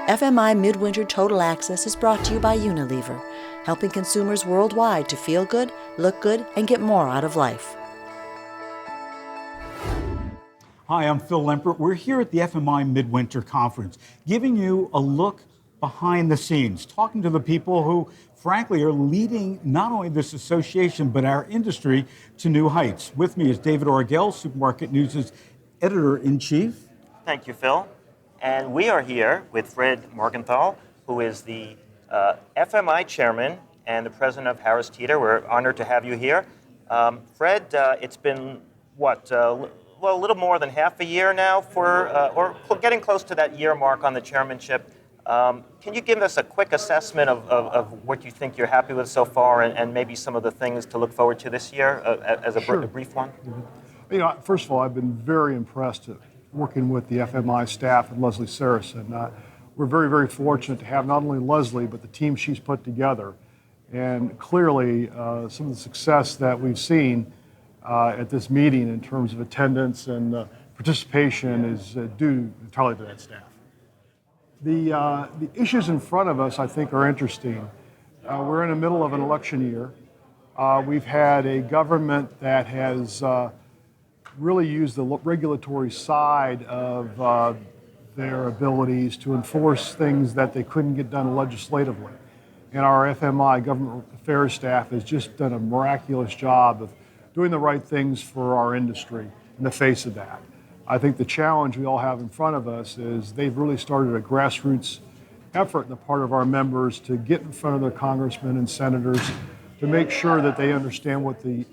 FMI Midwinter Total Access is brought to you by Unilever, helping consumers worldwide to feel good, look good, and get more out of life. Hi, I'm Phil Lempert. We're here at the FMI Midwinter Conference, giving you a look behind the scenes, talking to the people who, frankly, are leading not only this association, but our industry to new heights. With me is David Orgel, Supermarket News' editor-in-chief. Thank you, Phil. And we are here with Fred Morganthall, who is the FMI chairman and the president of Harris Teeter. We're honored to have you here. Fred, it's been, a little more than half a year now or getting close to that year mark on the chairmanship. Can you give us a quick assessment of what you think you're happy with so far and maybe some of the things to look forward to this year as a brief one? You know, first of all, I've been very impressed working with the FMI staff and Leslie Saracen. We're very, very fortunate to have not only Leslie, but the team she's put together. And clearly, some of the success that we've seen at this meeting in terms of attendance and participation is due entirely to that staff. The issues in front of us, I think, are interesting. We're in the middle of an election year. We've had a government that has really used the regulatory side of their abilities to enforce things that they couldn't get done legislatively. And our FMI government affairs staff has just done a miraculous job of doing the right things for our industry in the face of that. I think the challenge we all have in front of us is they've really started a grassroots effort on the part of our members to get in front of their congressmen and senators to make sure that they understand what the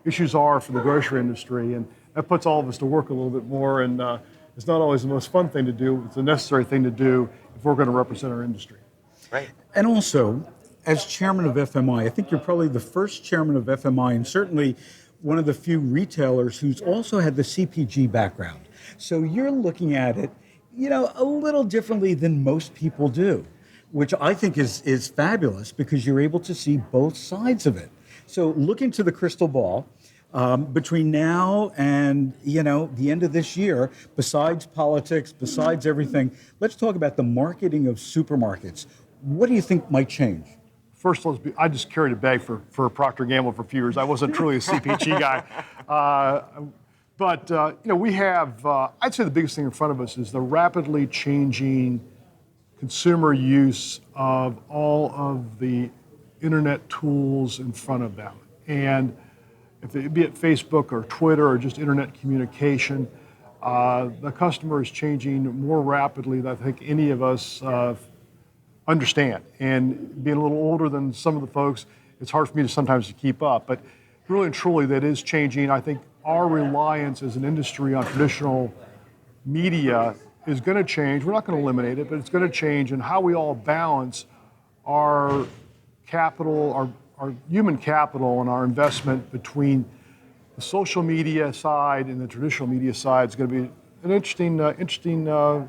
issues are for the grocery industry. And that puts all of us to work a little bit more, and it's not always the most fun thing to do. It's a necessary thing to do if we're going to represent our industry. Right. And also, as chairman of FMI, I think you're probably the first chairman of FMI and certainly one of the few retailers who's also had the CPG background. So you're looking at it, you know, a little differently than most people do, which I think is fabulous because you're able to see both sides of it. So look into the crystal ball. Between now and, you know, the end of this year, besides politics, besides everything, let's talk about the marketing of supermarkets. What do you think might change? First, I just carried a bag for Procter & Gamble for a few years. I wasn't truly a CPG guy. But you know, we have, I'd say the biggest thing in front of us is the rapidly changing consumer use of all of the internet tools in front of them. And if it be it Facebook or Twitter or just internet communication, the customer is changing more rapidly than I think any of us understand. And being a little older than some of the folks, it's hard for me to sometimes to keep up. But really and truly, that is changing. I think our reliance as an industry on traditional media is going to change. We're not going to eliminate it, but it's going to change. And how we all balance our capital, our human capital and our investment between the social media side and the traditional media side is going to be an interesting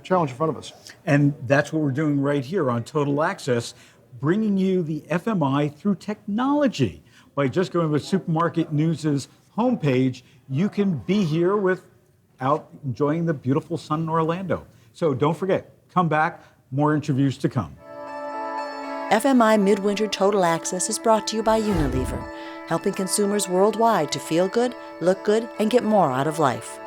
challenge in front of us. And that's what we're doing right here on Total Access, bringing you the FMI through technology. By just going with Supermarket News' homepage, you can be here without enjoying the beautiful sun in Orlando. So don't forget, come back, more interviews to come. FMI Midwinter Total Access is brought to you by Unilever, helping consumers worldwide to feel good, look good, and get more out of life.